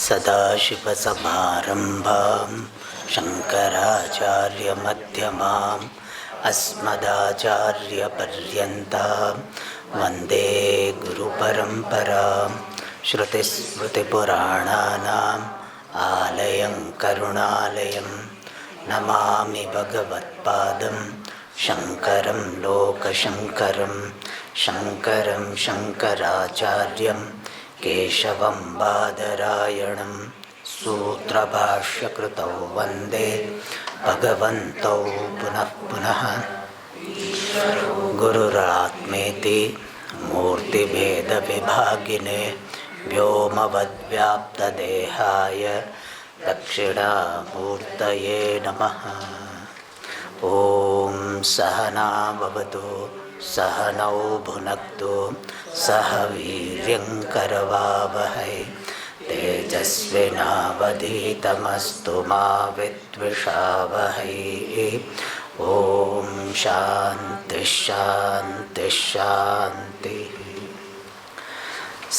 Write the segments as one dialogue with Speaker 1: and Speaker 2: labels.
Speaker 1: सदाशिवसमारम्भां शङ्कराचार्यमध्यमाम् अस्मदाचार्यपर्यन्तां वन्दे गुरुपरम्परां श्रुतिस्मृतिपुराणानाम् आलयं करुणालयं नमामि भगवत्पादं शङ्करं लोकशङ्करं शङ्करं शङ्कराचार्यं केशवं बादरायणं सूत्रभाष्यकृतौ वन्दे भगवन्तौ पुनः पुनः गुरुरात्मेति मूर्तिभेदविभागिने व्योमवद्व्याप्तदेहाय दक्षिणामूर्तये नमः। ॐ सहना भवतु सहनौ भुनक्तु सह वीर्यङ्करवावहै तेजस्विनावधीतमस्तु मा विद्विषावहै। ॐ शान्ति शान्ति शान्तिः।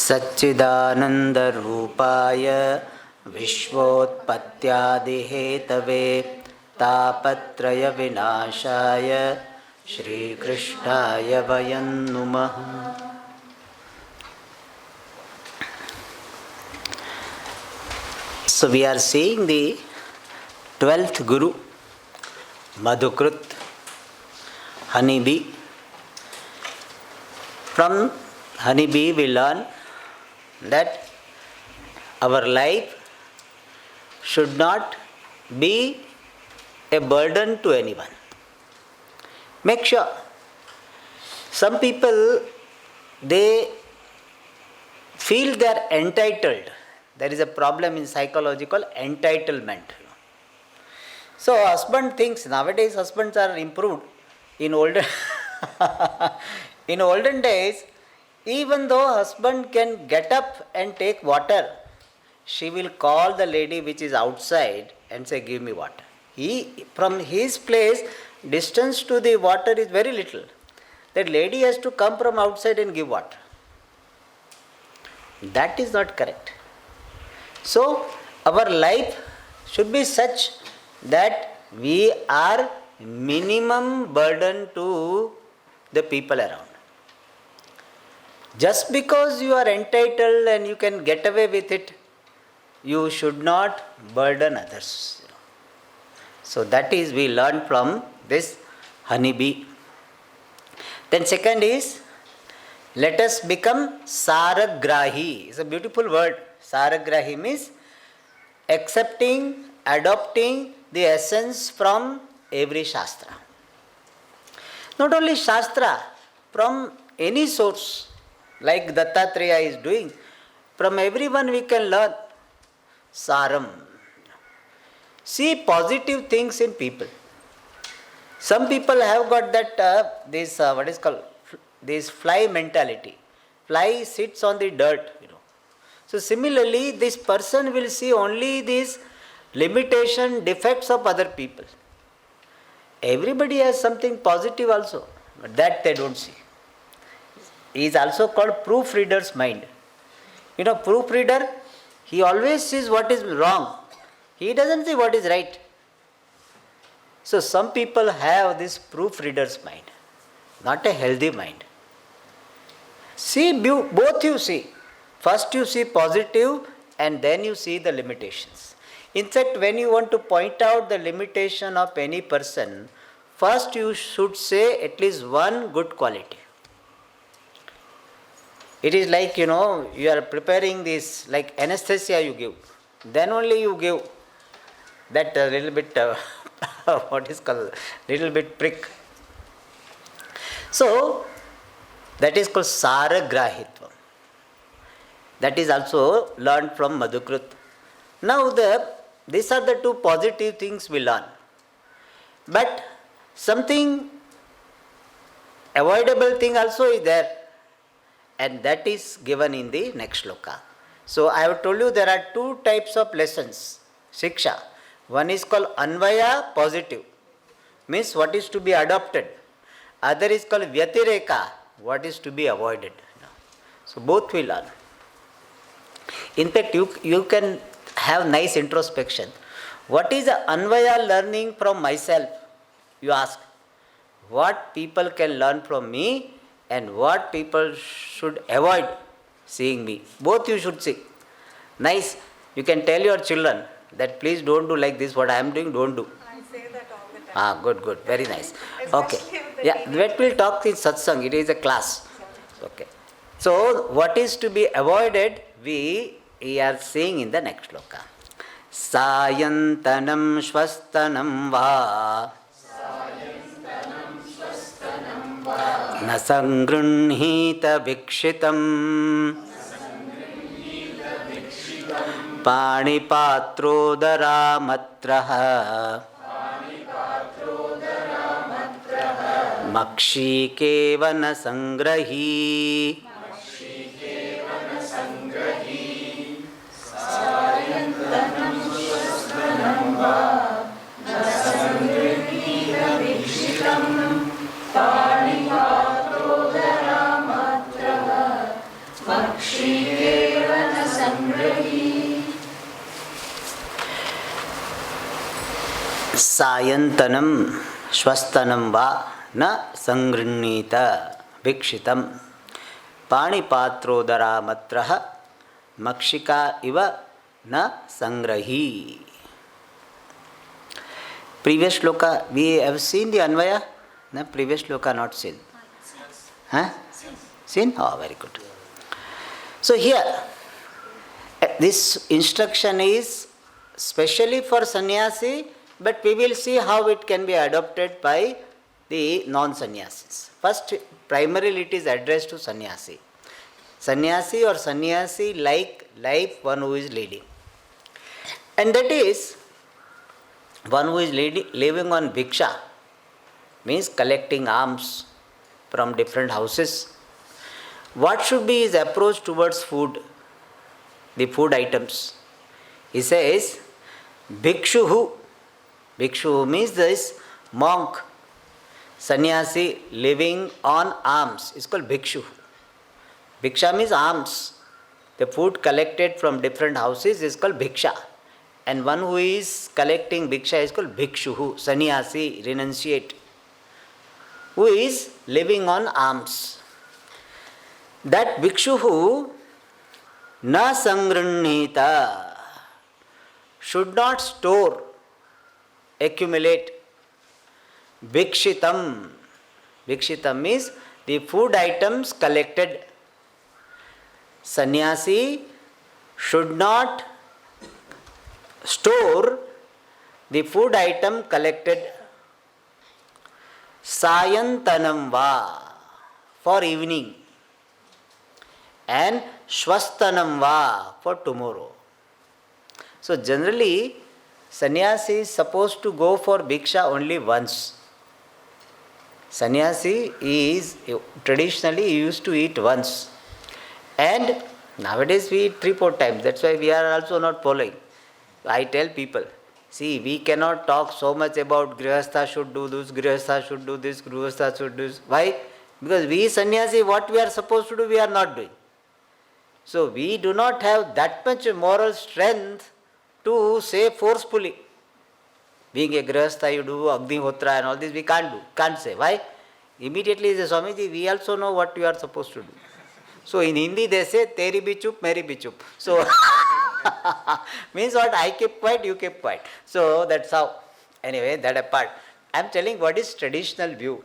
Speaker 1: सच्चिदानन्दरूपाय विश्वोत्पत्त्यादिहेतवे तापत्रयविनाशाय श्रीकृष्णाय वयं नुमः। So we are seeing the 12th Guru, Madhukrut, honeybee. From honeybee we learn that our life should not be a burden to anyone. Make sure. Some people, they feel they are entitled. There is a problem in psychology called entitlement. So husband thinks, nowadays husbands are improved. In olden days, even though husband can get up and take water, she will call the lady which is outside and say, give me water. From his place, distance to the water is very little. That lady has to come from outside and give water. That is not correct. So, our life should be such that we are minimum burden to the people around. Just because you are entitled and you can get away with it, you should not burden others. So that is we learn from this honeybee. Then second is, let us become saragrahi. It's a beautiful word. Saragrahi means accepting, adopting the essence from every Shastra. Not only Shastra, from any source, like Dattatreya is doing, from everyone we can learn Saram. See positive things in people. Some people have got that this fly mentality. Fly sits on the dirt. So similarly, this person will see only these limitation, defects of other people. Everybody has something positive also, but that they don't see. He is also called proofreader's mind. Proofreader, he always sees what is wrong. He doesn't see what is right. So some people have this proofreader's mind, not a healthy mind. See, both you see. First you see positive and then you see the limitations. In fact, when you want to point out the limitation of any person, first you should say at least one good quality. It is like, you are preparing this, like anesthesia you give. Then only you give that little bit, little bit prick. So, that is called saragrahitvam. That is also learned from Madhukrut. Now, these are the two positive things we learn. But something avoidable thing also is there. And that is given in the next shloka. So, I have told you there are two types of lessons, Shiksha. One is called Anvaya, positive, means what is to be adopted. Other is called Vyatireka, what is to be avoided. So both will learn. In fact, you can have nice introspection. What is the Anvaya learning from myself? You ask. What people can learn from me and what people should avoid seeing me. Both you should see. Nice. You can tell your children that please don't do like this, what I am doing, don't do.
Speaker 2: I say that all the time.
Speaker 1: Good. Very nice. Okay.
Speaker 2: Especially with the
Speaker 1: Yeah,
Speaker 2: teenagers.
Speaker 1: that will talk in satsang. It is a class. Okay. So, what is to be avoided, we are seeing in the next shloka. Sayantanam shvastanam va न संगृह्णीत भिक्षितम् पाणिपात्रोदरामत्रः मक्षिकेव न संग्रही सायंतनम श्वस्तनम वा न संगृह्णीत भिक्षितम पाणिपात्रोदरामत्रः मक्षिका इव न संग्रही. Previous shloka we have seen the Anvaya? No, previous shloka not seen. Huh? Seen? Oh, very good. So here, this instruction is specially for sannyasi, but we will see how it can be adopted by the non-sannyasis. First, primarily it is addressed to sannyasi. Sannyasi or sannyasi like life one who is leading. And that is, one who is living on bhiksha, means collecting alms from different houses. What should be his approach towards food, the food items? He says, bhikshuhu. Bhikshuhu means this monk, sannyasi living on alms is called bhikshu. Bhiksha means alms. The food collected from different houses is called bhiksha. And one who is collecting bhiksha is called bhikshuhu, sannyasi, renunciate, who is living on alms. That bhikshuhu na sangrunnita should not store, accumulate. Bhikshitam. Bhikshitam means the food items collected. Sannyasi should not store the food item collected. Sayantanam va, for evening, and shvastanam va, for tomorrow. So generally, sannyasi is supposed to go for bhiksha only once. Sannyasi is traditionally used to eat once. And nowadays we eat 3-4 times. That's why we are also not following. I tell people, see, we cannot talk so much about grihastha should do this, grihastha should do this, grihastha should do this. Why? Because we sannyasi, what we are supposed to do, we are not doing. So we do not have that much moral strength to say forcefully. Being a grihastha, you do agnihotra and all this, we can't do, can't say. Why? Immediately they say, Swamiji, we also know what you are supposed to do. So in Hindi they say, Teri bhi chup, meri bhi chup. So means what? I keep quiet, you keep quiet. So that's how. Anyway, that apart. I am telling what is traditional view.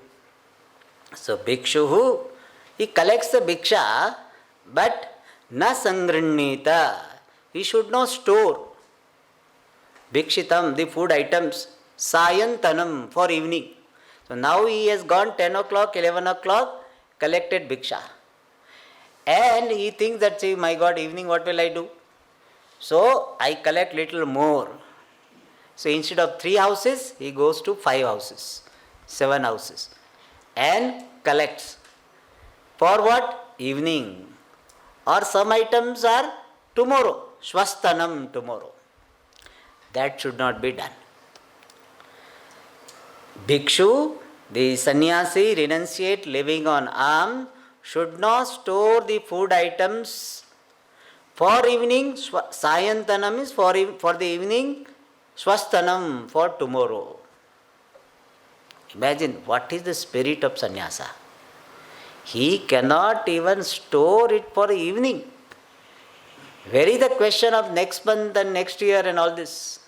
Speaker 1: So bhikshuhu, he collects the bhiksha, but na sangrunnita. He should not store. Bhikshitam, the food items. Sayantanam, for evening. So now he has gone 10 o'clock, 11 o'clock, collected bhiksha. And he thinks that, say, my God, evening what will I do? So I collect little more. So instead of 3 houses, he goes to 5 houses, 7 houses, and collects. For what? Evening. Or some items are tomorrow, shvastanam, tomorrow. That should not be done. Bhikshu, the sannyasi, renunciate living on alms, should not store the food items For evening, sayantanam is for the evening, swastanam for tomorrow. Imagine what is the spirit of sannyasa. He cannot even store it for evening. Where is the question of next month and next year and all this?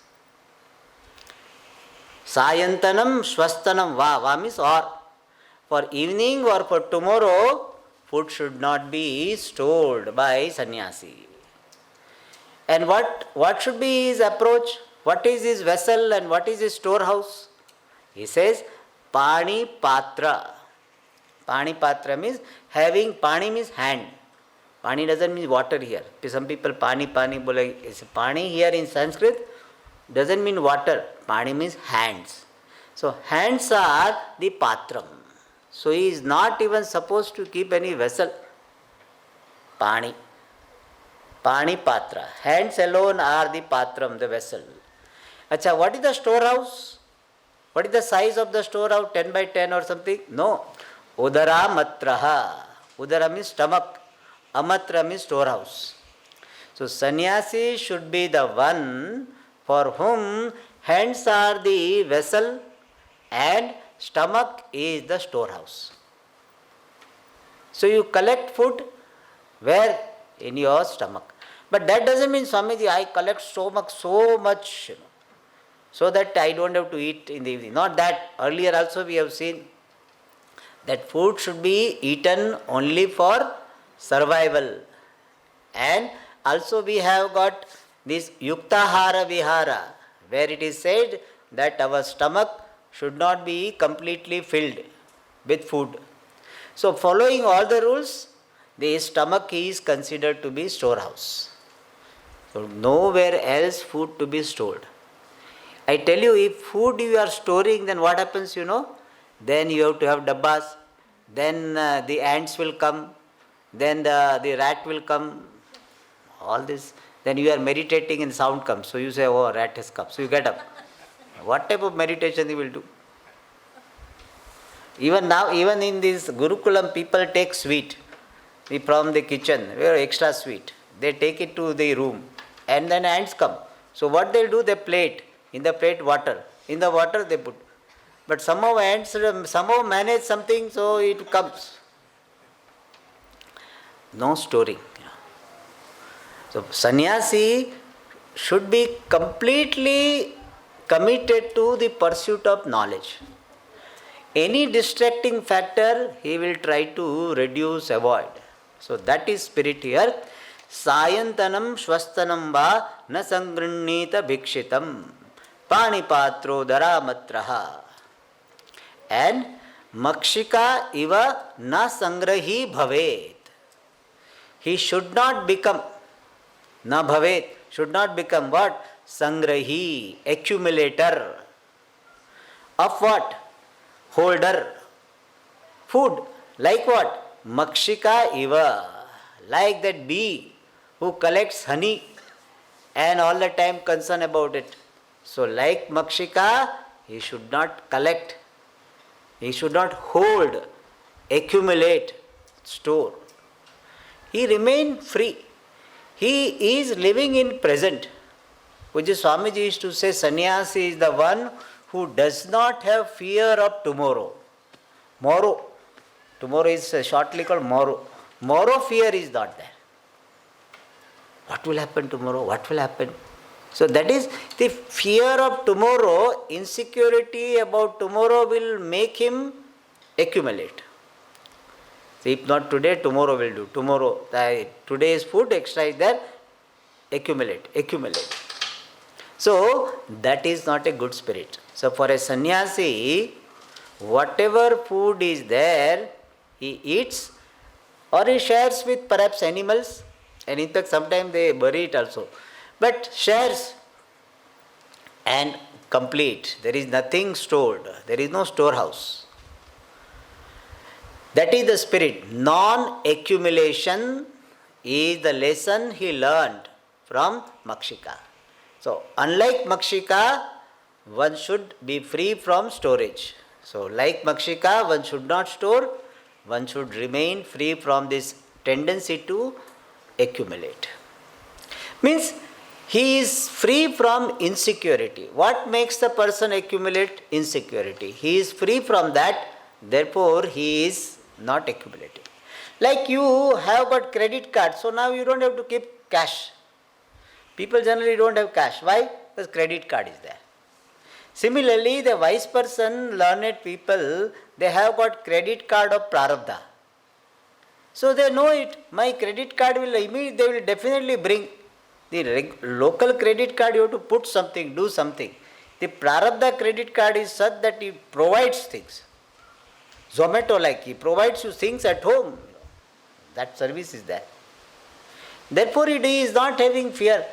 Speaker 1: Sayantanam, swastanam, va means or. For evening or for tomorrow, food should not be stored by sannyasi. And what should be his approach? What is his vessel and what is his storehouse? He says, Pani Patra. Pani Patra means having, Pani means hand. Pani doesn't mean water here. Some people Pani bole. It's Pani here in Sanskrit doesn't mean water. Pani means hands. So hands are the patram. So he is not even supposed to keep any vessel. Pani. Pani Patra. Hands alone are the patram, the vessel. Acha, what is the storehouse? What is the size of the storehouse? 10 by 10 or something? No. Udara matraha. Udara means stomach. Amatra means storehouse. So sannyasi should be the one for whom hands are the vessel and stomach is the storehouse. So you collect food where? In your stomach. But that doesn't mean, Swamiji, I collect so much, so that I don't have to eat in the evening. Not that. Earlier also we have seen that food should be eaten only for survival. And also we have got this yuktahara vihara, where it is said that our stomach should not be completely filled with food. So following all the rules, the stomach is considered to be storehouse. So nowhere else food to be stored. I tell you, if food you are storing, then what happens, Then you have to have dabbas, then the ants will come, then the rat will come, all this. Then you are meditating and sound comes. So you say, oh, rat has come. So you get up. What type of meditation you will do? Even now, even in this Gurukulam, people take sweet from the kitchen, very extra sweet. They take it to the room and then ants come. So what they do, they plate. In the plate water. In the water they put. But somehow ants somehow manage something, so it comes. No storing. So sannyasi should be completely committed to the pursuit of knowledge. Any distracting factor he will try to reduce, avoid. So that is spirit here. Sayantanam shwastanam va na sangrinnita bhikshitam panipatro daramatraha. And makshika iva na sangrahi bhavet. He should not become, na bhavet, should not become what? Sangrahi, accumulator. Of what? Holder. Food. Like what? Makshika iva. Like that bee who collects honey and all the time concerned about it. So like Makshika, he should not collect. He should not hold, accumulate, store. He remain free. He is living in present. Which is Swamiji used to say, sannyasi is the one who does not have fear of tomorrow. Morrow. Tomorrow is shortly called morrow. Morrow fear is not there. What will happen tomorrow? What will happen? So that is the fear of tomorrow, insecurity about tomorrow will make him accumulate. So if not today, tomorrow will do. Tomorrow, today's food extra is there, accumulate. So that is not a good spirit. So for a sannyasi, whatever food is there, he eats or he shares with perhaps animals, and in fact sometimes they bury it also. But shares and complete. There is nothing stored. There is no storehouse. That is the spirit. Non-accumulation is the lesson he learned from Makshika. So unlike Makshika, one should be free from storage. So like Makshika, one should not store. One should remain free from this tendency to accumulate. Means he is free from insecurity. What makes the person accumulate insecurity? He is free from that, therefore he is not accumulating. Like you have got credit card, so now you don't have to keep cash. People generally don't have cash. Why? Because credit card is there. Similarly, the wise person, learned people, they have got credit card of prarabdha. So they know it. My credit card will immediately, they will definitely bring. The local credit card, you have to put something, do something. The prarabdha credit card is such that it provides things. Zomato like, he provides you things at home. That service is there. Therefore, he is not having fear.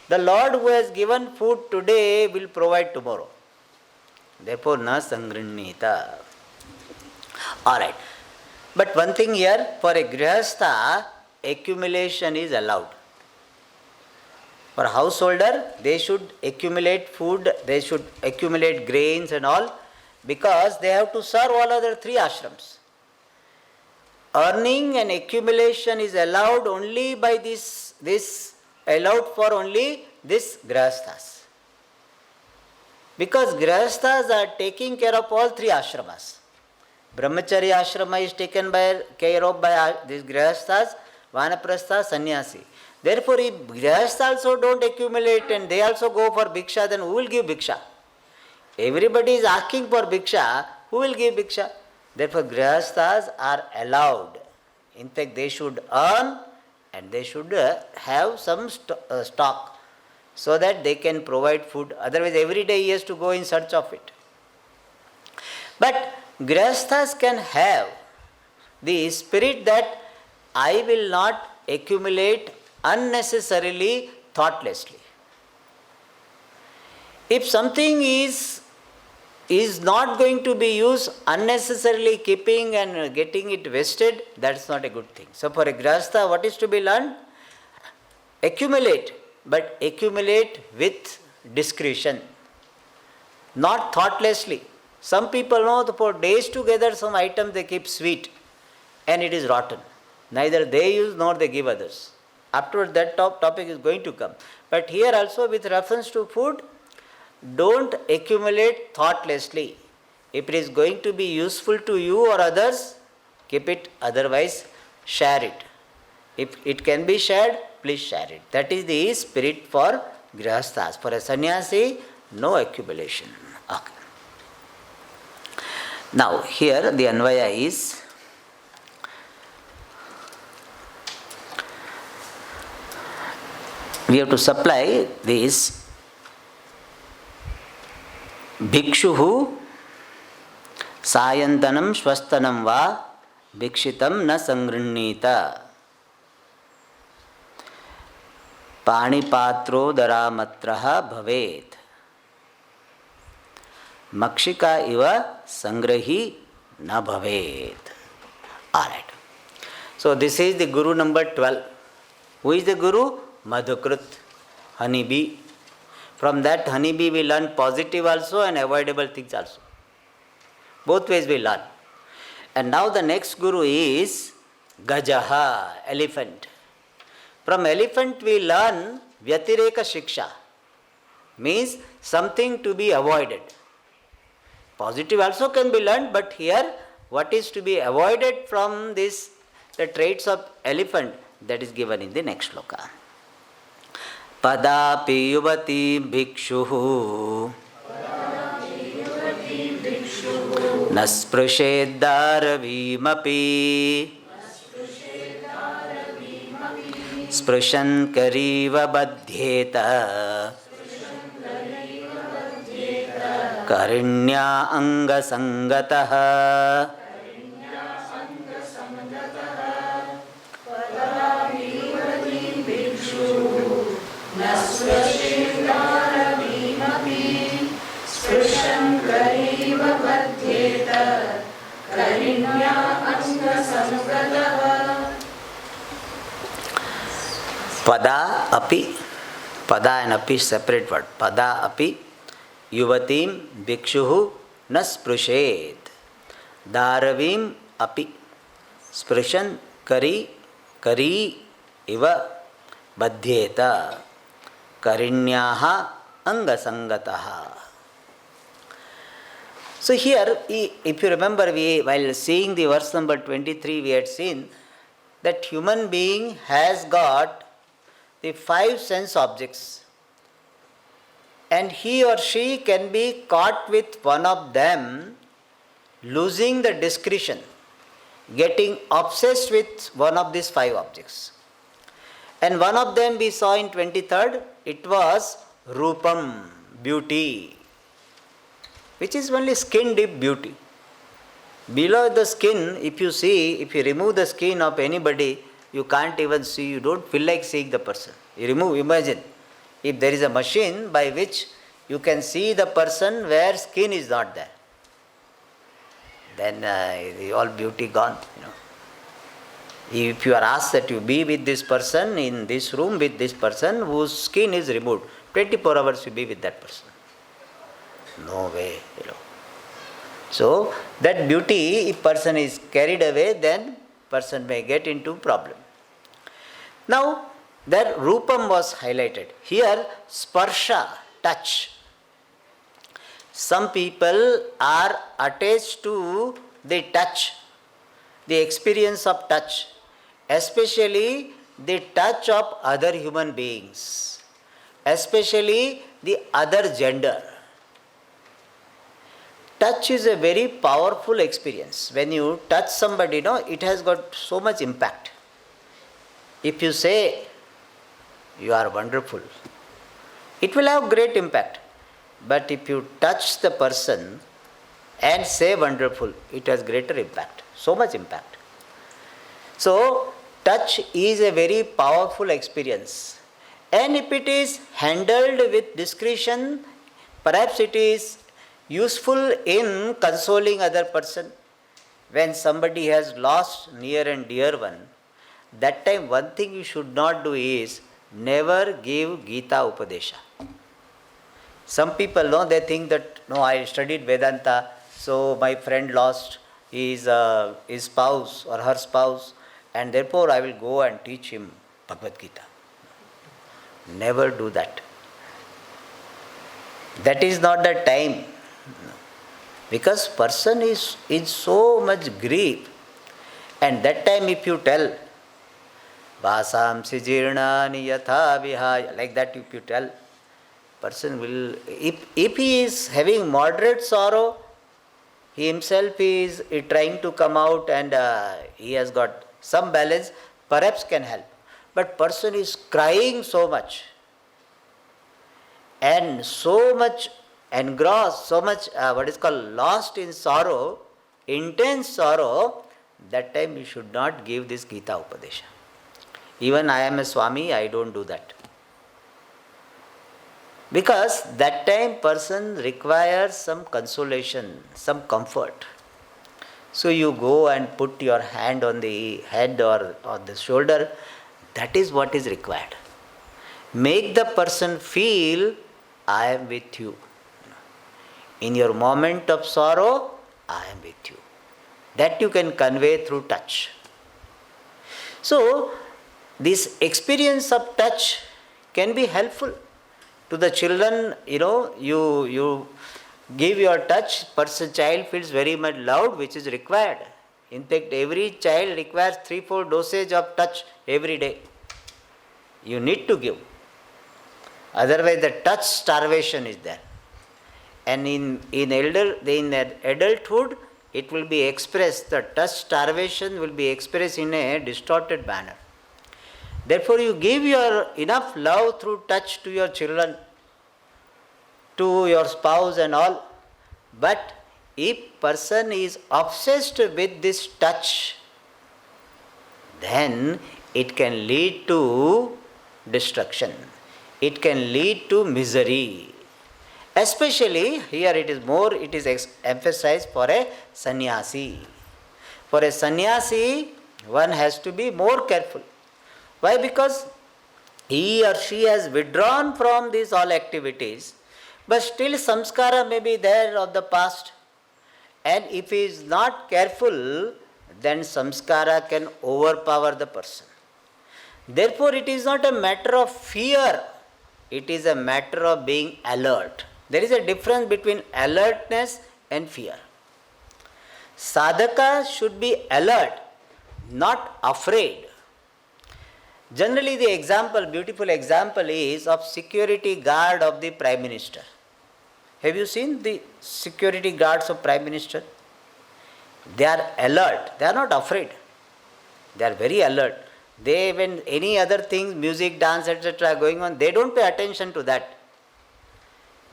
Speaker 1: The Lord who has given food today will provide tomorrow. Therefore, na sangrinnita. Alright. But one thing here, for a grihastha, accumulation is allowed. For a householder, they should accumulate food, they should accumulate grains and all, because they have to serve all other three ashrams. Earning and accumulation is allowed only by this allowed for only this grihasthas. Because grihasthas are taking care of all three ashramas. Brahmacharya ashrama is taken care of by these grihasthas, vanaprastha, sannyasi. Therefore, if grihasthas also don't accumulate and they also go for bhiksha, then who will give bhiksha? Everybody is asking for bhiksha, who will give bhiksha? Therefore, grihasthas are allowed. In fact, they should earn and they should have some stock so that they can provide food. Otherwise, every day he has to go in search of it. But grihasthas can have the spirit that I will not accumulate unnecessarily, thoughtlessly. If something is not going to be used, unnecessarily keeping and getting it wasted, that's not a good thing. So for a grihastha, what is to be learned? Accumulate, but accumulate with discretion, not thoughtlessly. Some people know that for days together some items they keep sweet and it is rotten. Neither they use nor they give others. Afterwards that topic is going to come. But here also with reference to food, don't accumulate thoughtlessly. If it is going to be useful to you or others, keep it. Otherwise, share it. If it can be shared, please share it. That is the spirit for grihasthas. For a sannyasi, no accumulation. Okay. Now, here the Anvaya is we have to supply this Bhikshuhu Sayantanam Shwastanam Va Bhikshitam Na Sangrinnita Panipatro Daramatraha Bhavet Makshika Iva Sangrahi Na Bhavet. Alright. So this is the Guru number 12. Who is the Guru? Madhukrut, honeybee. From that honeybee we learn positive also and avoidable things also. Both ways we learn. And now the next Guru is Gajaha, elephant. From elephant we learn Vyatireka Shiksha. Means something to be avoided. Positive also can be learned, but here what is to be avoided from this, the traits of elephant, that is given in the next shloka. Padapi yuvati bhikshuhu nasprisheddaravimapi sprishan kariva badhyeta karinya anga sangataha. Pada api, pada and api separate word. Pada api yuvatim bhikshuhu nasprishet daravim api sprishan kari iva Badhyeta karinyaha angasangataha. So here, if you remember, while seeing the verse number 23, we had seen that human being has got the 5 sense objects, and he or she can be caught with one of them, losing the discretion, getting obsessed with one of these 5 objects. And one of them we saw in 23rd, it was Rupam, beauty, which is only skin deep beauty. Below the skin, if you remove the skin of anybody, you can't even see, you don't feel like seeing the person. Imagine, if there is a machine by which you can see the person where skin is not there, then all beauty gone. If you are asked that you be with this person in this room with this person whose skin is removed, 24 hours you be with that person. No way. So that beauty, if person is carried away, then person may get into problem. Now, that Rupam was highlighted. Here, Sparsha, touch. Some people are attached to the touch, the experience of touch, especially the touch of other human beings, especially the other gender. Touch is a very powerful experience. When you touch somebody, it has got so much impact. If you say, you are wonderful, it will have great impact. But if you touch the person and say wonderful, it has greater impact, so much impact. So, touch is a very powerful experience. And if it is handled with discretion, perhaps it is useful in consoling other person. When somebody has lost near and dear one, that time one thing you should not do is never give Gita Upadesha. Some people they think that I studied Vedanta, so my friend lost his spouse or her spouse, and therefore I will go and teach him Bhagavad Gita. Never do that. That is not the time. Because person is in so much grief, and that time if you tell Vasamsi jirnani yatha vihaya, like that if you tell, person will, if he is having moderate sorrow, he himself is trying to come out and he has got some balance, perhaps can help. But person is crying so much and so much engrossed, so much lost in sorrow, intense sorrow, that time you should not give this Gita Upadesha. Even I am a Swami, I don't do that. Because that time person requires some consolation, some comfort. So you go and put your hand on the head or on the shoulder, that is what is required. Make the person feel, I am with you. In your moment of sorrow, I am with you. That you can convey through touch. So, this experience of touch can be helpful to the children. You give your touch, child feels very much loved, which is required. In fact, every child requires 3-4 dosage of touch every day. You need to give. Otherwise, the touch starvation is there. And in adulthood, it will be expressed, the touch starvation will be expressed in a distorted manner. Therefore, you give your enough love through touch to your children, to your spouse and all. But if person is obsessed with this touch, then it can lead to destruction. It can lead to misery. Especially here it is emphasized for a sannyasi. For a sannyasi, one has to be more careful. Why? Because he or she has withdrawn from these all activities, but still samskara may be there of the past. And if he is not careful, then samskara can overpower the person. Therefore, it is not a matter of fear, it is a matter of being alert. There is a difference between alertness and fear. Sadhaka should be alert, not afraid. Generally, the example, beautiful example is of security guard of the Prime Minister. Have you seen the security guards of Prime Minister? They are alert, they are not afraid. They are very alert. They, when any other things, music, dance, etc. are going on, they don't pay attention to that.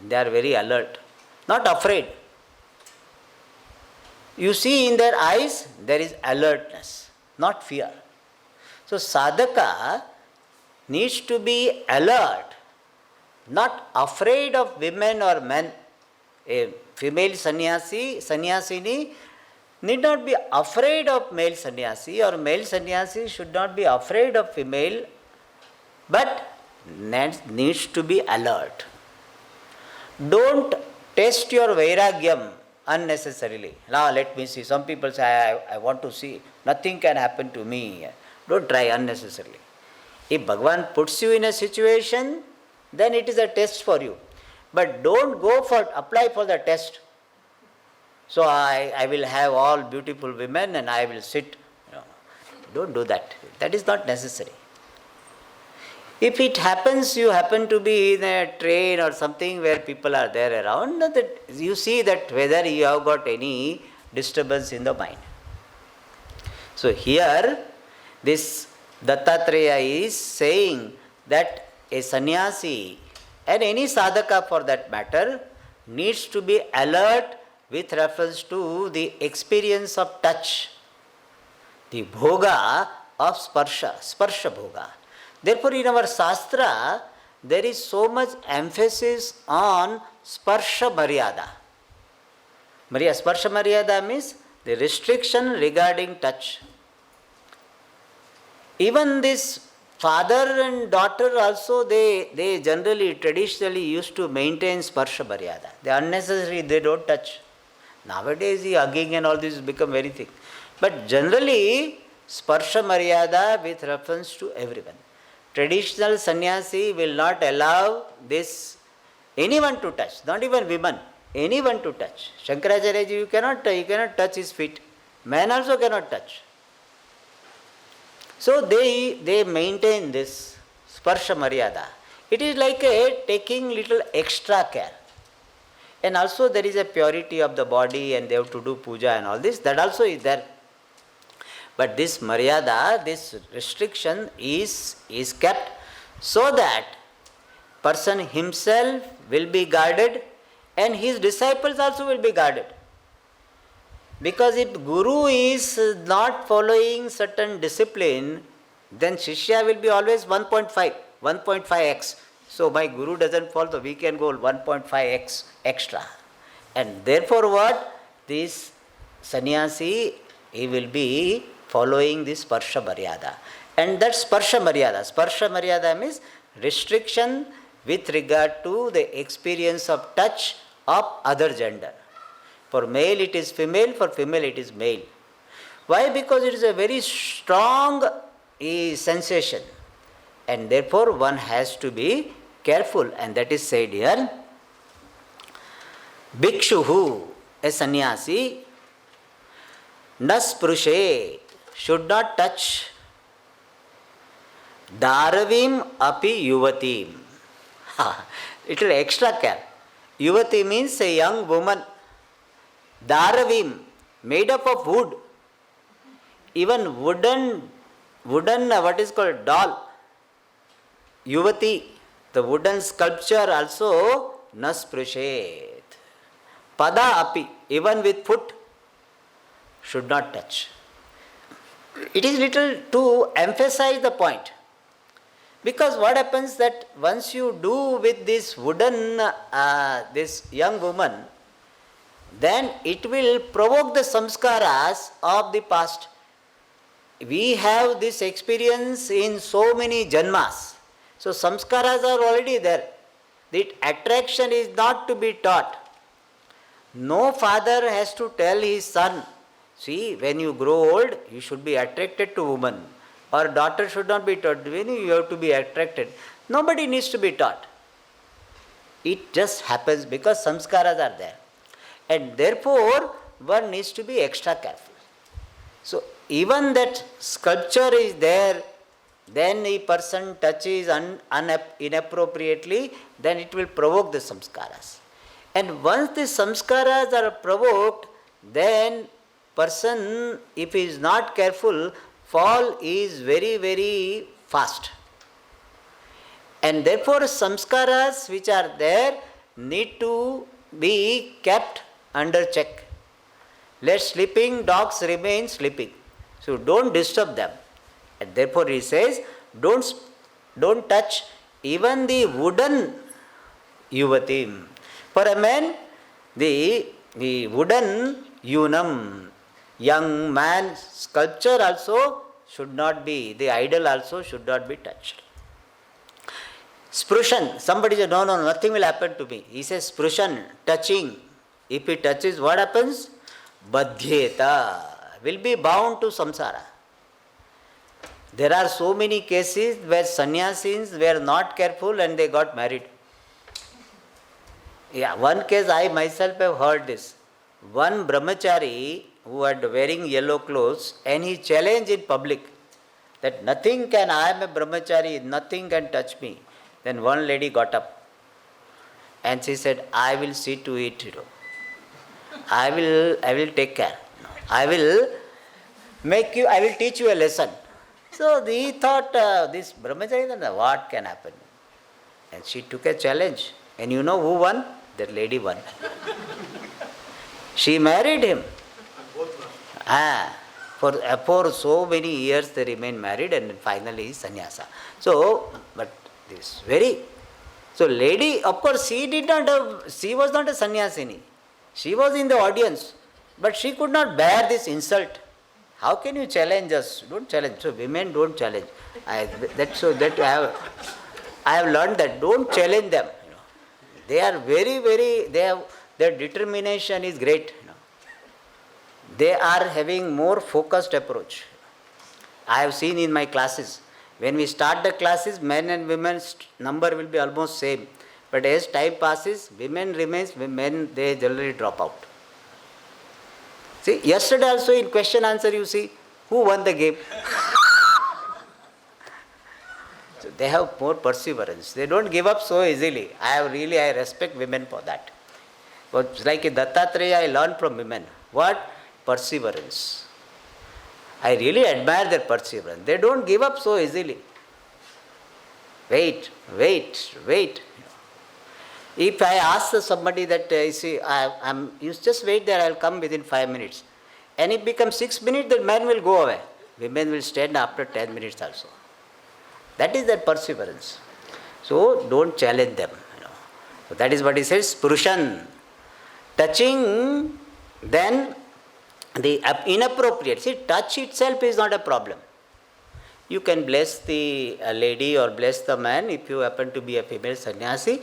Speaker 1: They are very alert, not afraid. You see in their eyes, there is alertness, not fear. So sadhaka needs to be alert, not afraid of women or men. A female sannyasini need not be afraid of male sannyasi, or male sannyasi should not be afraid of female, but needs to be alert. Don't test your vairagyam unnecessarily. Now let me see. Some people say, I want to see. Nothing can happen to me. Don't try unnecessarily. If Bhagavan puts you in a situation, then it is a test for you. But don't go for, apply for the test. So I will have all beautiful women and I will sit. No, don't do that. That is not necessary. If it happens, you happen to be in a train or something where people are there around, that you see that whether you have got any disturbance in the mind. So here, this Dattatreya is saying that a sannyasi and any sadhaka for that matter needs to be alert with reference to the experience of touch, the bhoga of sparsha bhoga. Therefore, in our Shastra, there is so much emphasis on sparsha maryada. Sparsha maryada means the restriction regarding touch. Even this father and daughter also, they generally, traditionally used to maintain sparsha maryada. They unnecessary, they don't touch. Nowadays, the hugging and all this has become very thick. But generally, sparsha maryada with reference to everyone. Traditional sannyasi will not allow this anyone to touch, not even women, anyone to touch. Shankaracharya ji, you cannot touch his feet. Man also cannot touch. So they maintain this sparsha maryada. It is like taking little extra care. And also there is a purity of the body and they have to do puja and all this. That also is there. But this maryada, this restriction is kept so that person himself will be guarded and his disciples also will be guarded. Because if Guru is not following certain discipline, then Shishya will be always 1.5x. So my Guru doesn't follow, we can go 1.5x extra. And therefore what? This sannyasi, he will be following this sparsha maryada. And that's sparsha maryada. Sparsha maryada means restriction with regard to the experience of touch of other gender. For male it is female, for female it is male. Why? Because it is a very strong sensation. And therefore one has to be careful. And that is said here. Bhikshuhu, a sannyasi, naspurushe, should not touch daravim api yuvatim. Little extra care. Yuvati means a young woman. Daravim, made up of wood. Even wooden, what is called doll. Yuvati, the wooden sculpture also, naspurushet. Pada api, even with foot, should not touch. It is little to emphasize the point. Because what happens that once you do with this wooden, this young woman, then it will provoke the samskaras of the past. We have this experience in so many janmas. So samskaras are already there. The attraction is not to be taught. No father has to tell his son, see, when you grow old, you should be attracted to woman. or daughter should not be taught. You have to be attracted. Nobody needs to be taught. It just happens because samskaras are there. And therefore, one needs to be extra careful. So, even that sculpture is there, then a person touches inappropriately, then it will provoke the samskaras. And once the samskaras are provoked, then person, if he is not careful, fall is very, very fast. And therefore samskaras which are there need to be kept under check. Let sleeping dogs remain sleeping. So don't disturb them. And therefore he says, don't touch even the wooden yuvatim. For a man, the wooden yunam, young man sculpture also should not be, the idol also should not be touched. Sprushan, somebody says, no, nothing will happen to me. He says sprushan, touching. If he touches, what happens? Badhyeta, will be bound to samsara. There are so many cases where sannyasis were not careful and they got married. Yeah, one case I myself have heard this. One brahmachari who had wearing yellow clothes and he challenged in public that nothing can, I am a brahmachari, nothing can touch me. Then one lady got up and she said, I will see to it, I will take care. I will teach you a lesson. So he thought, this brahmachari, what can happen? And she took a challenge. And you know who won? That lady won. She married him. For so many years they remained married and finally sannyasa. So, but this so lady, of course, she was not a sannyasini. She was in the audience, but she could not bear this insult. How can you challenge us? Don't challenge. So women don't challenge. I have learned that. Don't challenge them. They are their determination is great. They are having more focused approach. I have seen in my classes, when we start the classes, men and women's number will be almost same. But as time passes, women remains, men they generally drop out. See, yesterday also in question answer you see, who won the game? So they have more perseverance. They don't give up so easily. I respect women for that. But like in Dattatreya, I learned from women. What? Perseverance. I really admire their perseverance. They don't give up so easily. Wait. If I ask somebody that, you just wait there, I'll come within 5 minutes. And it becomes 6 minutes, the man will go away. Women will stand after 10 minutes also. That is their perseverance. So don't challenge them. So that is what he says, Purushan. Touching, then the inappropriate. See, touch itself is not a problem. You can bless the lady or bless the man if you happen to be a female sannyasi.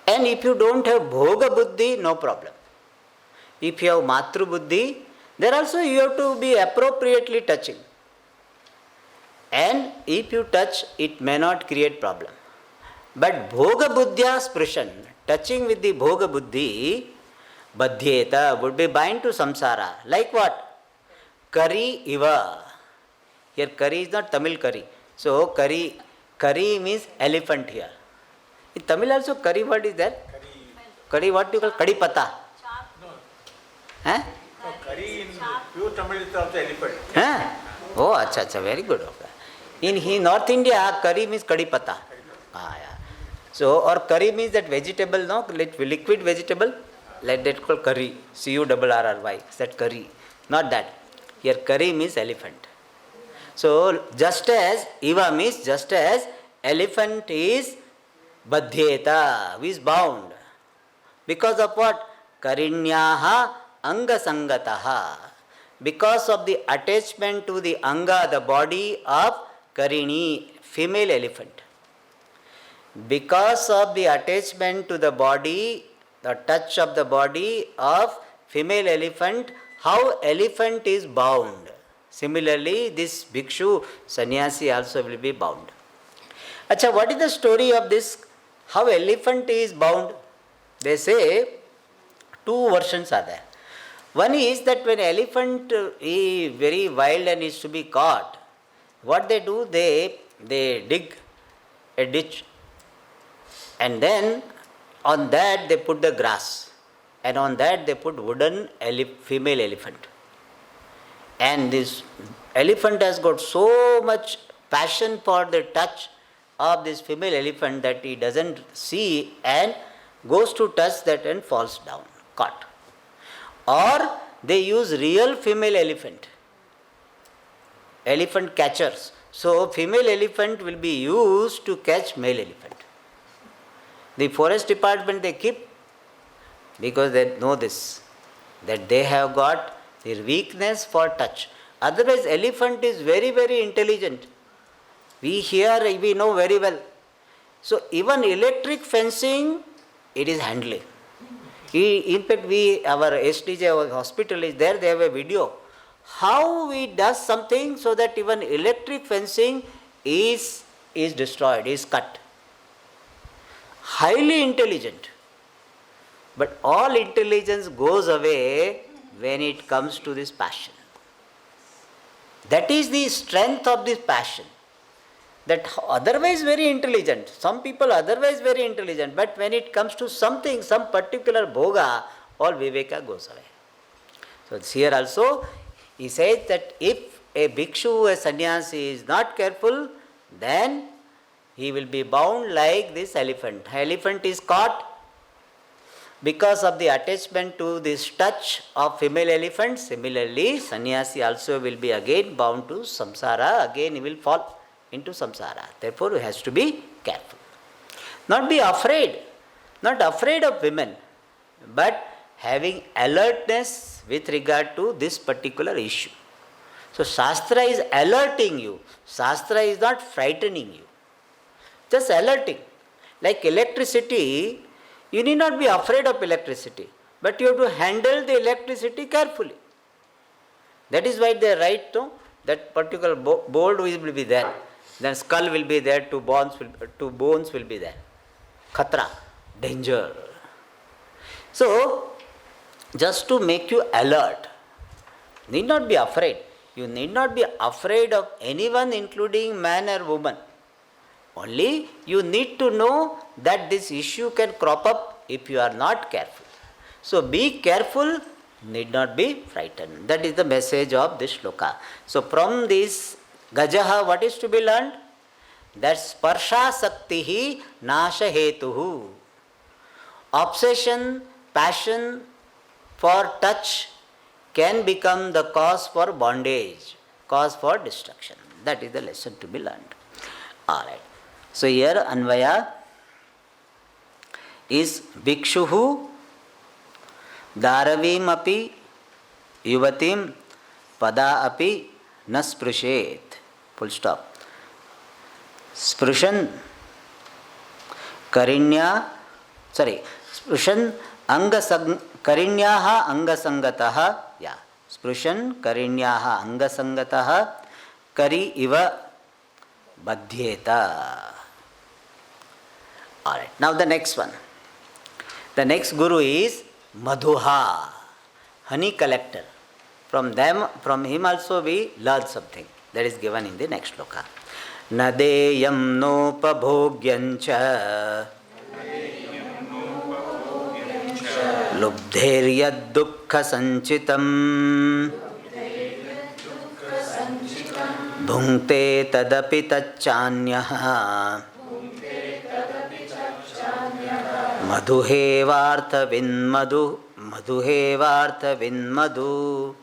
Speaker 1: And if you don't have bhoga buddhi, no problem. If you have matru buddhi, there also you have to be appropriately touching. And if you touch, it may not create problem. But bhoga buddhya sprushan, touching with the bhoga buddhi, badhyeta, would be bind to samsara. Like what? Kari iva. Here kari is not Tamil curry. So kari means elephant here. In Tamil also curry word is there? Curry what do you call? Kadi pata.
Speaker 3: No, curry in pure Tamil is also elephant.
Speaker 1: Oh, acha, very good. Okay. In North India, curry means kadi pata. Yeah. So, or curry means that vegetable, no? Liquid vegetable. Let that call curry. Curry. Is that curry? Not that. Here curry means elephant. So, just as Iva means just as elephant is badhyeta, who is bound. Because of what? Karinyaha anga sangataha. Because of the attachment to the anga, the body of Karini, female elephant. Because of the attachment to the body, the touch of the body of female elephant, how elephant is bound. Similarly, this bhikshu, sannyasi also will be bound. Acha, what is the story of this? How elephant is bound? They say two versions are there. One is that when elephant is very wild and is to be caught, what they do, they dig a ditch, and then on that they put the grass, and on that they put wooden female elephant. And this elephant has got so much passion for the touch of this female elephant that he doesn't see and goes to touch that and falls down, caught. Or they use real female elephant catchers. So female elephant will be used to catch male elephant. The forest department they keep, because they know this, that they have got their weakness for touch. Otherwise elephant is very, very intelligent. We know very well. So even electric fencing, it is handling. In fact, our SDJ, our hospital is there, they have a video. How we does something so that even electric fencing is destroyed, is cut. Highly intelligent. But all intelligence goes away when it comes to this passion. That is the strength of this passion. That otherwise very intelligent. Some people otherwise very intelligent, but when it comes to something, some particular bhoga, all viveka goes away. So here also, he says that if a bhikshu, a sannyasi is not careful, then he will be bound like this elephant. Elephant is caught because of the attachment to this touch of female elephant. Similarly, sannyasi also will be again bound to samsara, again he will fall into samsara. Therefore, he has to be careful. Not be afraid, not afraid of women, but having alertness with regard to this particular issue. So, Shastra is alerting you. Shastra is not frightening you. Just alerting. Like electricity, you need not be afraid of electricity, but you have to handle the electricity carefully. That is why they write that particular board will be there. Then skull will be there, two bones will be there. Khatra, danger. So, just to make you alert, need not be afraid. You need not be afraid of anyone, including man or woman. Only you need to know that this issue can crop up if you are not careful. So be careful, need not be frightened. That is the message of this shloka. So from this Gajaha, what is to be learned? That sparsha saktihi nasha hetuhu. Obsession, passion for touch can become the cause for bondage, cause for destruction. That is the lesson to be learned. Alright. So here Anvaya is Bhikshuhu Dharavim api Yuvatim Pada api Nasprishet. Full stop. Sprishan Karinya Sprishan Karinyaha Angasangataha. Yeah. Sprishan Karinyaha Angasangataha Kari Iva Badhyeta. Alright, now the next one. The next guru is Madhuha, honey collector. From him also we learn something. That is given in the next shloka. Nadeyam nopabhogyancha lubdheryad dukkha sanchitam bhunkte tadapi tachanyah madhuhevartha vinmadhu madhuhevartha vinmadhu.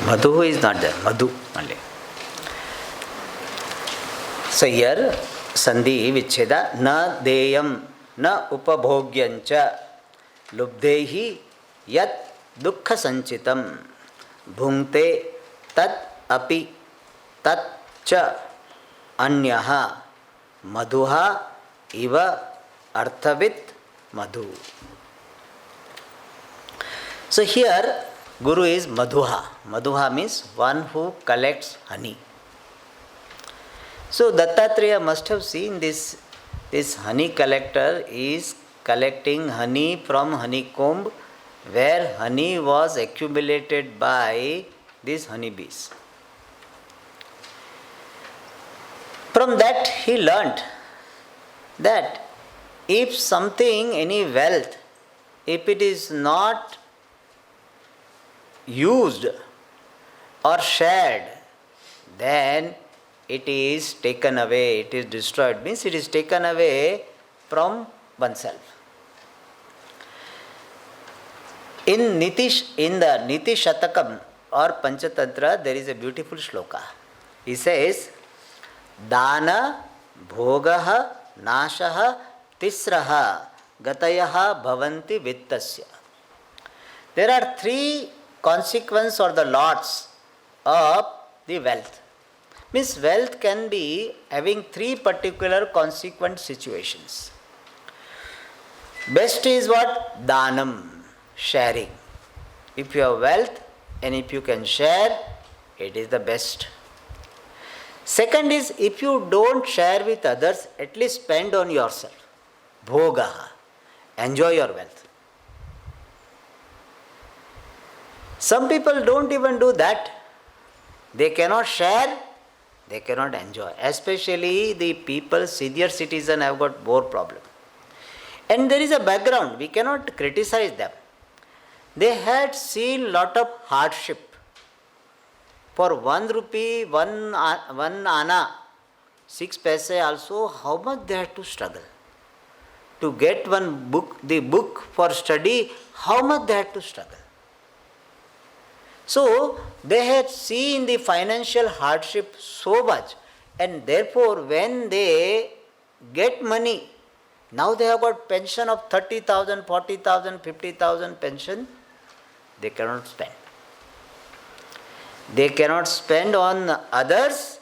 Speaker 1: Madhu is not there, Madhu only. So here, Sandhi Vicheda, na deyam, na upabhogyancha, lubdehi, yat dukkha sanchitam bhungte tat api tat cha anyaha madhuha iva arthavit madhu. So here Guru is Madhuha. Madhuha means one who collects honey. So Dattatreya must have seen this honey collector is collecting honey from honeycomb where honey was accumulated by these honeybees. From that he learnt that if something, any wealth, if it is not used or shared, then it is taken away, it is destroyed, means it is taken away from oneself. In the Niti Shatakam or Panchatantra, there is a beautiful shloka. He says, Dana Bhogaha Nashaha Tisraha Gatayaha Bhavanti Vittasya. There are three consequences or the lots of the wealth. Means wealth can be having three particular consequent situations. Best is what? Danam, sharing. If you have wealth and if you can share, it is the best. Second is, if you don't share with others, at least spend on yourself. Bhogaha, enjoy your wealth. Some people don't even do that. They cannot share, they cannot enjoy. Especially the people, senior citizens have got more problem. And there is a background, we cannot criticize them. They had seen lot of hardship. For 1 rupee, 1 anna, 6 paise also, how much they had to struggle. To get one book, the book for study, how much they had to struggle. So, they had seen the financial hardship so much, and therefore when they get money, now they have got pension of 30,000, 40,000, 50,000 pension, they cannot spend. They cannot spend on others,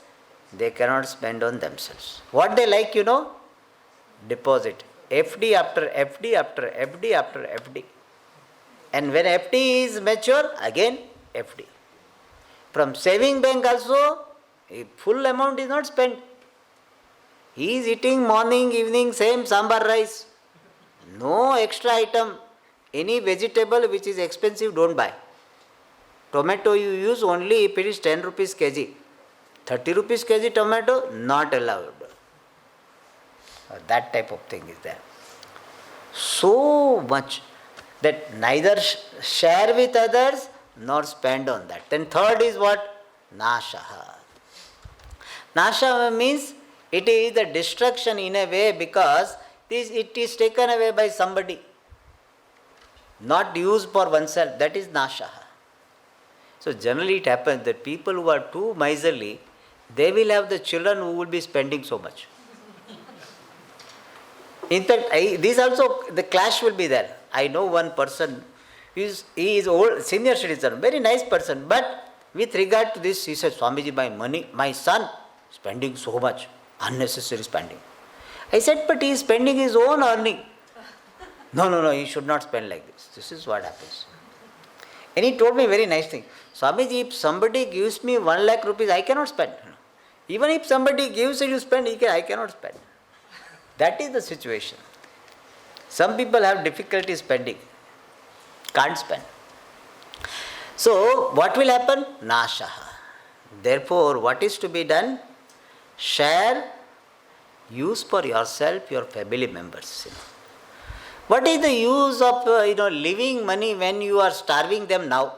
Speaker 1: they cannot spend on themselves. What they like, deposit. FD after FD after FD after FD. And when FD is mature, again FD. From saving bank also, a full amount is not spent. He is eating morning, evening, same sambar rice. No extra item. Any vegetable which is expensive, don't buy. Tomato you use only if it is 10 rupees kg. 30 rupees kg tomato, not allowed. That type of thing is there. So much that neither share with others nor spend on that. Then third is what? Nashaha. Nashaha means it is the destruction in a way because it is taken away by somebody. Not used for oneself. That is Nashaha. So generally it happens that people who are too miserly, they will have the children who will be spending so much. In fact, this also, the clash will be there. I know one person, he is old, senior citizen, very nice person, but with regard to this, he said, Swamiji, my son spending so much, unnecessary spending. I said, but he is spending his own earning. No, he should not spend like this. This is what happens. And he told me very nice thing. Swamiji, if somebody gives me 1 lakh rupees, I cannot spend. Even if somebody gives and you spend, I cannot spend. That is the situation. Some people have difficulty spending. Can't spend. So, what will happen? Nashaha. Therefore, what is to be done? Share, use for yourself, your family members. What is the use of living money when you are starving them now?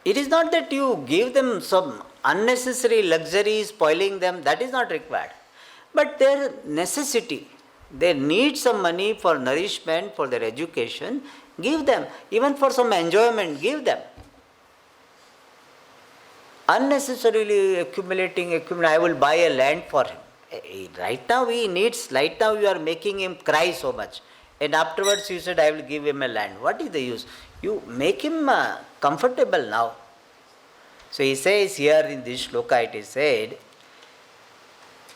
Speaker 1: It is not that you give them some unnecessary luxury, spoiling them, that is not required. But their necessity, they need some money for nourishment, for their education, give them. Even for some enjoyment, give them. Unnecessarily accumulating, I will buy a land for him. Right now you are making him cry so much. And afterwards you said, I will give him a land. What is the use? You make him comfortable now. So he says here in this shloka, it is said,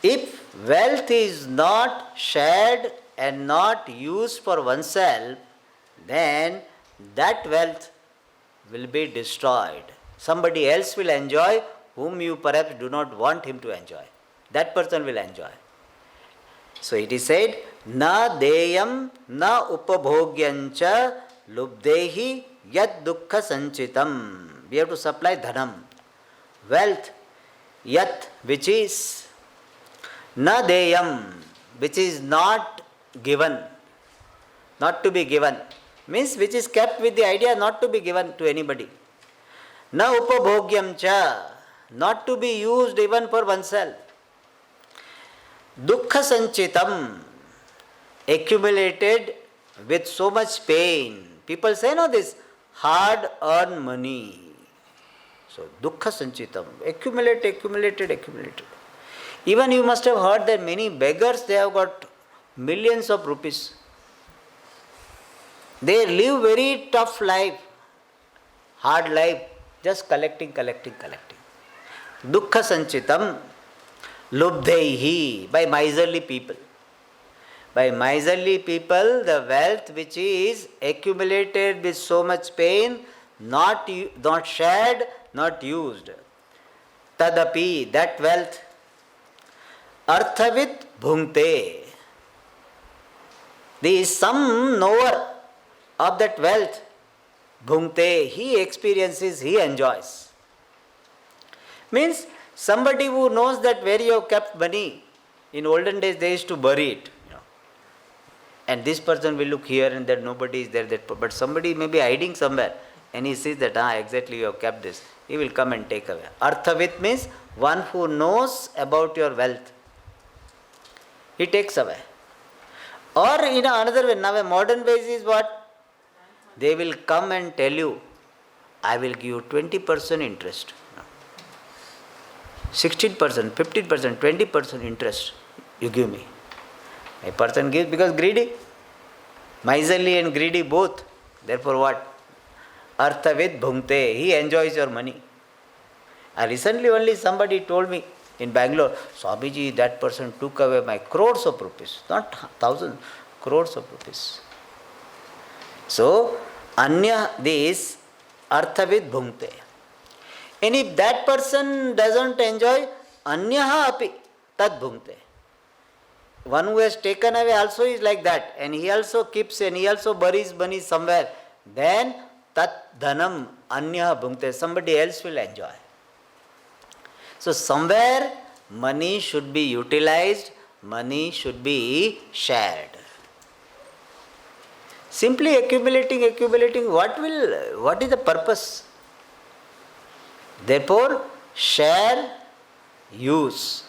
Speaker 1: if wealth is not shared and not used for oneself, then that wealth will be destroyed. Somebody else will enjoy whom you perhaps do not want him to enjoy. That person will enjoy. So it is said, na deyam na upabhogyancha lubdehi yad dukkha sanchitam. We have to supply dhanam, wealth, yat, which is na deyam, which is not given, not to be given, means which is kept with the idea not to be given to anybody. Na upabhogyam cha, not to be used even for oneself. Dukkha sanchitam, accumulated with so much pain. People say, no, this hard earned money. So, dukkha sanchitam, accumulated. Even you must have heard that many beggars, they have got millions of rupees. They live very tough life, hard life, just collecting. Dukkha sanchitam, lubdhehi, by miserly people. By miserly people, the wealth which is accumulated with so much pain, not shared, not used. Tadapi, that wealth, arthavit bhungte. There is some knower of that wealth, bhungte, he experiences, he enjoys. Means somebody who knows that where you have kept money, in olden days they used to bury it. And this person will look here and there, nobody is there, but somebody may be hiding somewhere and he sees that, exactly you have kept this. He will come and take away. Arthavit means one who knows about your wealth. He takes away. Or in another way, now a modern way is what? They will come and tell you, I will give you 20% interest. 16%, 15%, 20% interest you give me. A person gives because greedy. Miserly and greedy both. Therefore what? Arthavid bhungte. He enjoys your money. Recently only somebody told me in Bangalore, Swamiji, that person took away my crores of rupees. Not thousands, crores of rupees. So, anya this arthavid bhungte. And if that person doesn't enjoy, anyaha api tad bhungte. One who has taken away also is like that, and he also keeps and he also buries money somewhere. Then tat dhanam anyaha bhungte. Somebody else will enjoy. So somewhere money should be utilized, money should be shared. Simply accumulating, what is the purpose? Therefore, share, use,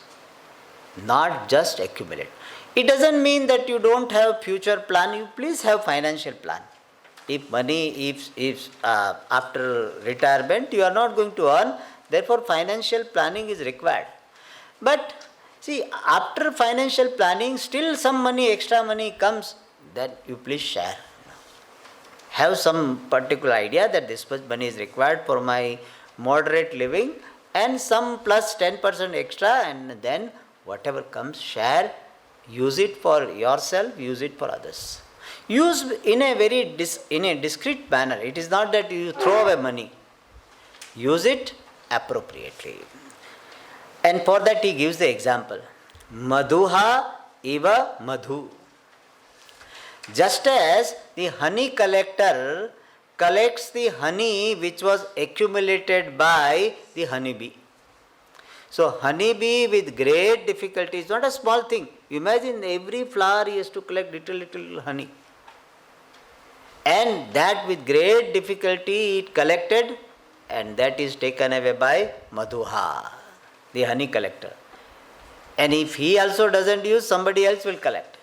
Speaker 1: not just accumulate. It doesn't mean that you don't have future plan, you please have financial plan. If money, if after retirement you are not going to earn, therefore financial planning is required. But see, after financial planning, still some money, extra money comes, then you please share. Have some particular idea that this much money is required for my moderate living, and some plus 10% extra, and then whatever comes, share, use it for yourself, use it for others. Use in a very discreet manner. It is not that you throw away money. Use it appropriately. And for that he gives the example. Madhuha iva madhu. Just as the honey collector collects the honey which was accumulated by the honeybee. So honeybee with great difficulty is not a small thing. Imagine every flower he has to collect little honey. And that with great difficulty it collected, and that is taken away by Madhuha, the honey collector. And if he also doesn't use, somebody else will collect.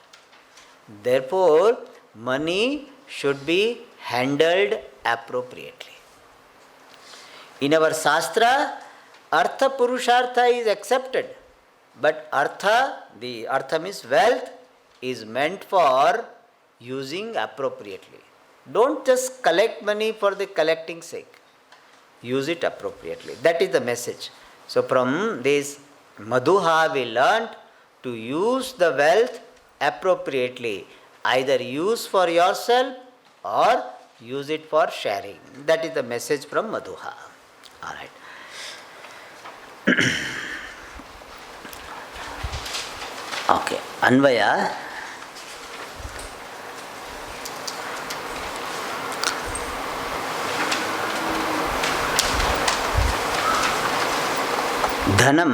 Speaker 1: Therefore, money should be handled appropriately. In our Shastra, Artha Purushartha is accepted, but the Artha means wealth, is meant for using appropriately. Don't just collect money for the collecting sake. Use it appropriately. That is the message. So from this Madhuha we learned to use the wealth appropriately. Either use for yourself or use it for sharing. That is the message from Madhuha. Alright. Okay. Anvaya. धनम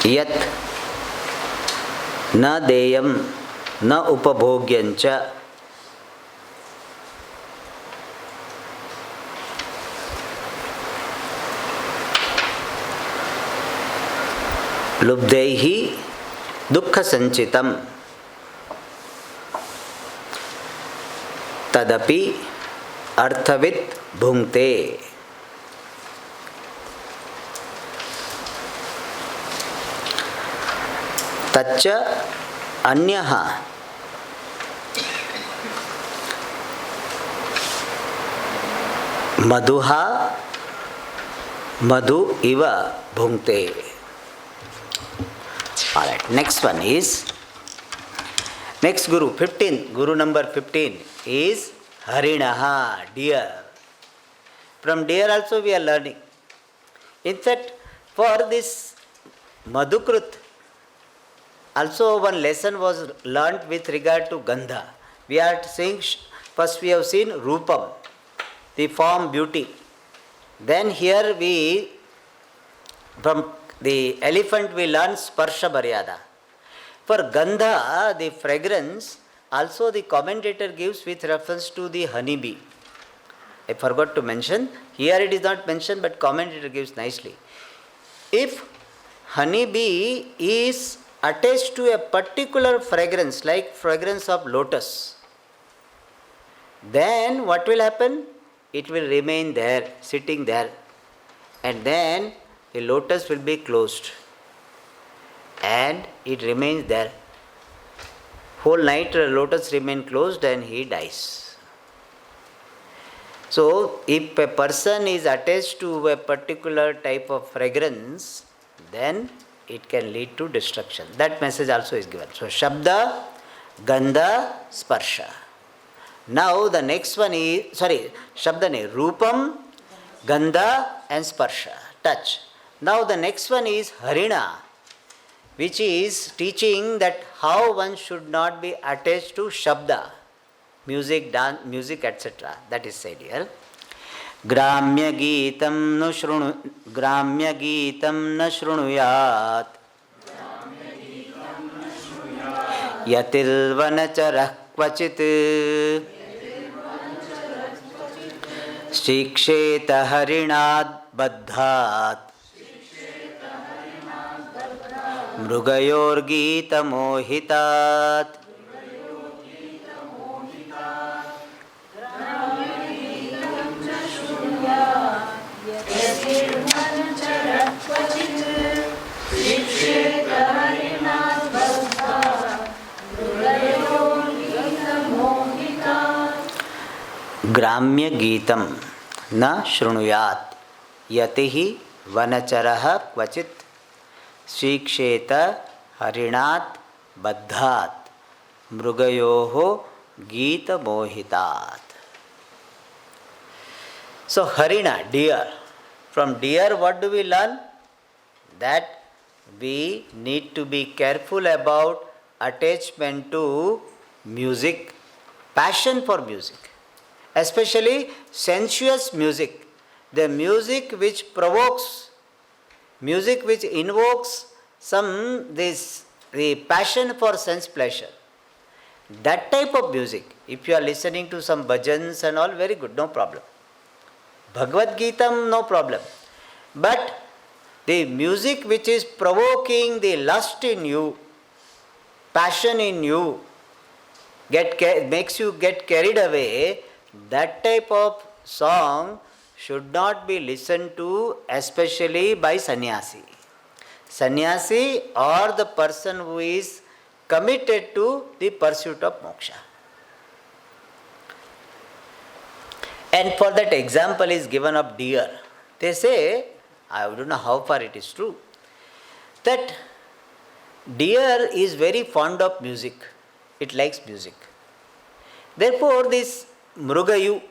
Speaker 1: यत् न देयम न उपभोग्यंच लुब्धैहि दुःख संचितम तदपि अर्थवित् भुंक्ते तच्च अन्यः मधुहा मधु इव भुंक्ते. Alright, next one is next Guru, 15th, Guru number 15 is Harinaha, deer. From deer also we are learning. In fact, for this Madhukrut, also one lesson was learnt with regard to Gandha. We are saying, first we have seen Rupam, the form, beauty. Then here we, from the elephant we learn Sparsha Maryada. For Gandha, the fragrance, also the commentator gives with reference to the honeybee. I forgot to mention, here it is not mentioned but commentator gives nicely. If honeybee is attached to a particular fragrance, like fragrance of lotus, then what will happen? It will remain there, sitting there, and then the lotus will be closed and it remains there. Whole night the lotus remains closed and he dies. So if a person is attached to a particular type of fragrance, then it can lead to destruction. That message also is given. So Shabda, Gandha, Sparsha. Now the next one is, Shabda ne, Rupam, Gandha and Sparsha, touch. Now the next one is Harina, which is teaching that how one should not be attached to Shabda, music, dance, music, etc. That is said here. Gramya Geetam na shrunuyat Yatil vanacharah kvachit Shiksheta harinad baddhat Mrugayor Gita mohitat. ग्राम्य गीतम न शृणुयात् यतिहि वनचरः क्वचित् शिक्षेत हरिणात् बद्धात् मृगयोः गीतमोहितात्. So Harina, deer. From deer what do we learn? That we need to be careful about attachment to music, passion for music. Especially sensuous music, the music which provokes, music which invokes the passion for sense pleasure. That type of music, if you are listening to some bhajans and all, very good, no problem. Bhagavad Gita, no problem. But the music which is provoking the lust in you, passion in you, makes you get carried away, that type of song should not be listened to, especially by sannyasi. Sannyasi or the person who is committed to the pursuit of moksha. And for that example is given of deer. They say, I don't know how far it is true, that deer is very fond of music. It likes music. Therefore, this Mrugayoho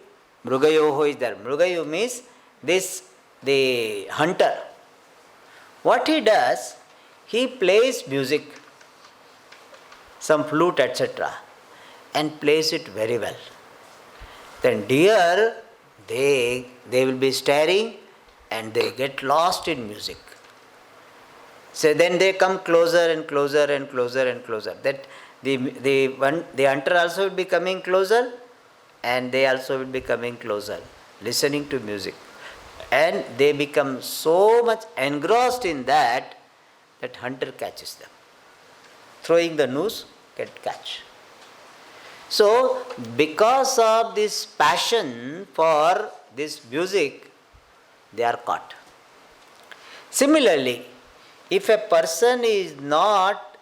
Speaker 1: is there. Mrugayu means the hunter. What he does, he plays music, some flute, etc., and plays it very well. Then deer, they will be staring and they get lost in music. So then they come closer and closer and closer and closer. That the hunter also will be coming closer, and they also will be coming closer, listening to music. And they become so much engrossed in that hunter catches them. Throwing the noose, get catch. So, because of this passion for this music, they are caught. Similarly, if a person is not,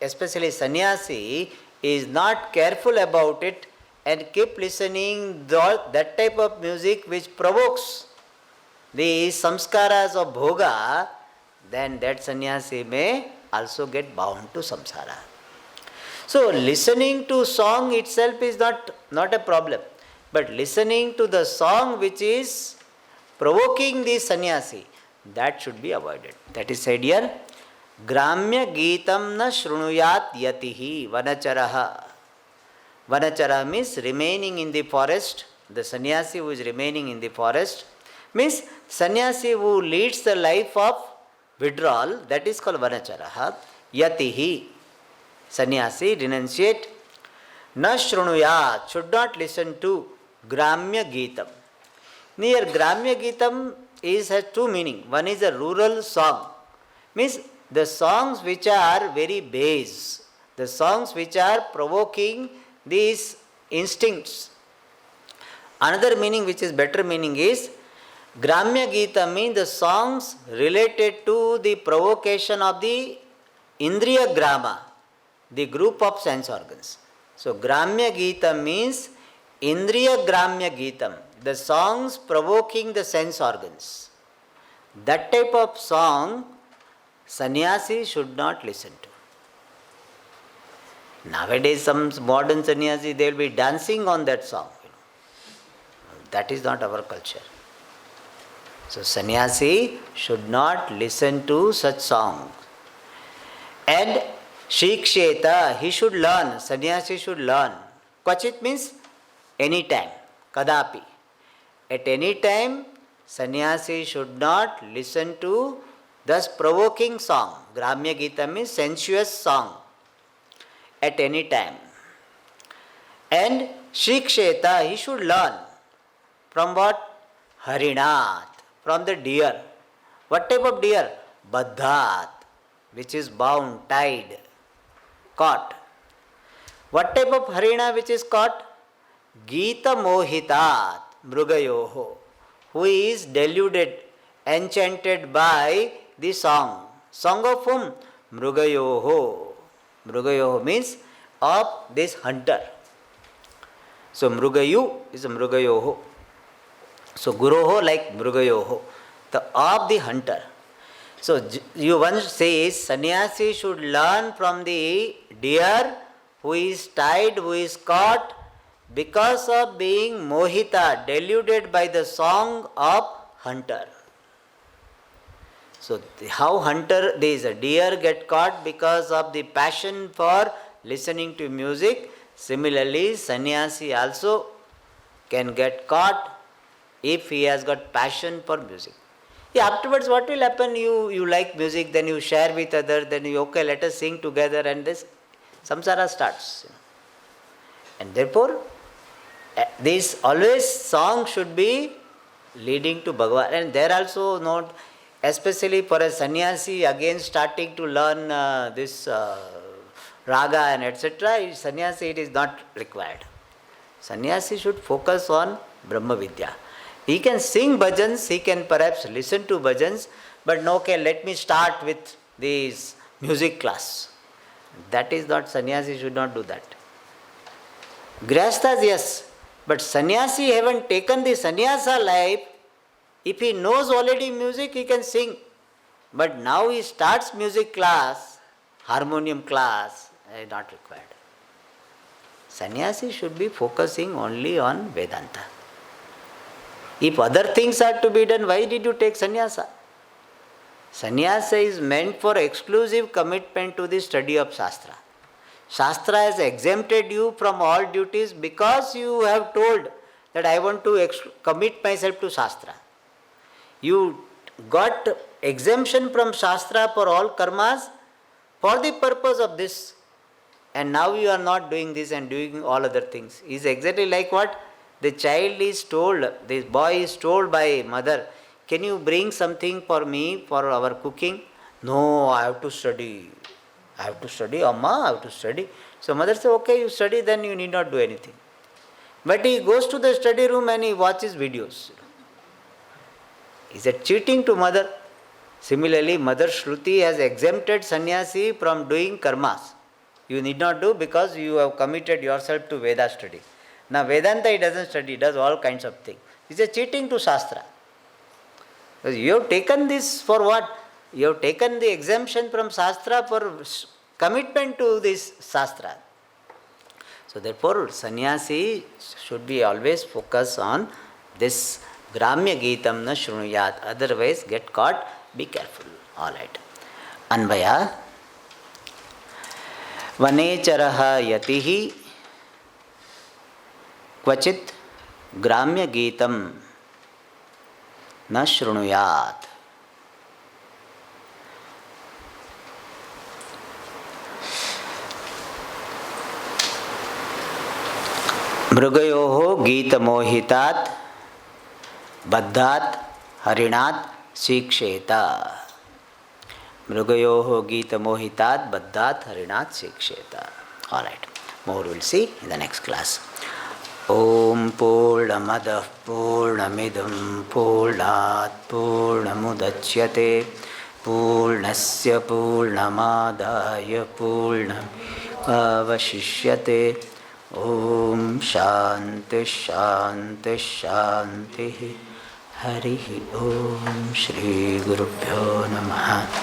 Speaker 1: especially sannyasi, is not careful about it and keep listening that type of music which provokes the samskaras of bhoga, then that sannyasi may also get bound to samsara. So listening to song itself is not a problem, but listening to the song which is provoking the sannyasi, that should be avoided. That is said here, Gramya Geetam na shrunuyat yatihi vanacharaha. Vanachara means remaining in the forest. The sannyasi who is remaining in the forest means sannyasi who leads the life of withdrawal, that is called vanacharaha. Yatihi, sannyasi, renunciate. Na shrunuyat, should not listen to Gramya Geetam. Near Gramya Geetam has two meanings. One is a rural song, means the songs which are very base, the songs which are provoking these instincts. Another meaning which is better meaning is Gramya Geeta means the songs related to the provocation of the Indriya Grama, the group of sense organs. So Gramya Geeta means Indriya Gramya Geetam, the songs provoking the sense organs. That type of song sannyasi should not listen to. Nowadays some modern sannyasi, they will be dancing on that song. That is not our culture. So sannyasi should not listen to such songs. And shiksheta, he should learn, sannyasi should learn. Kvachit means anytime, kadapi. At any time, sannyasi should not listen to thus provoking song. Gramya Geeta means sensuous song. At any time. And shiksheta, he should learn. From what? Harinat, from the deer. What type of deer? Baddhat, which is bound, tied, caught. What type of harina which is caught? Geeta mohitat, mrugayoho, who is deluded, enchanted by the song. Song of whom? Mrugayoho. Mrugayoho means of this hunter. So Mrugayu is a Mrugayoho. So Guroho like Mrugayoho, of the hunter. So you once says sannyasi should learn from the deer who is tied, who is caught because of being mohita, deluded by the song of hunter. So how hunter, there is a deer get caught because of the passion for listening to music. Similarly, sannyasi also can get caught if he has got passion for music. Yeah, afterwards what will happen? You like music, then you share with others, then you, okay, let us sing together, and this samsara starts. And therefore, this always song should be leading to Bhagavan. And there also not, especially for a sannyasi again starting to learn this raga and etc., sannyasi it is not required. Sannyasi should focus on Brahma Vidya. He can sing bhajans, he can perhaps listen to bhajans, but no, okay, let me start with this music class. That is not, sannyasi should not do that. Grihasthas, yes, but sannyasi haven't taken the sannyasa life. If he knows already music, he can sing. But now he starts music class, harmonium class, not required. Sannyasi should be focusing only on Vedanta. If other things are to be done, why did you take sannyasa? Sannyasa is meant for exclusive commitment to the study of Shastra. Shastra has exempted you from all duties because you have told that I want to commit myself to Shastra. You got exemption from Shastra for all karmas for the purpose of this. And now you are not doing this and doing all other things. It's exactly like what? The child is told, this boy is told by mother, can you bring something for me for our cooking? No, I have to study. I have to study, Amma, I have to study. So mother says, okay, you study, then you need not do anything. But he goes to the study room and he watches videos. Is it cheating to mother? Similarly, Mother Shruti has exempted sannyasi from doing karmas. You need not do because you have committed yourself to Veda study. Now Vedanta he doesn't study, he does all kinds of things. It's a cheating to Shastra. Because you have taken this for what? You have taken the exemption from Shastra for commitment to this Shastra. So therefore, sannyasi should be always focused on this Gramya Geetam na Shrunuyat. Otherwise, get caught, be careful. Alright. Anvaya. Vanecharaha yatihi क्वचित ग्राम्य गीतम न शृणुयात्. मृगयोः गीतमोहितात् बद्धात् हरिणात् शिक्षेत. मृगयोः गीतमोहितात् बद्धात् हरिणात् शिक्षेत. All right. More we'll see in the next class. Om Purnamadah Purnamidam Purnat Purnamudachyate Purnasya Purnamadaya Purnamavashishyate. Om Shanti Shanti Shanti. Harihi Om Shri Gurupyo Namaha.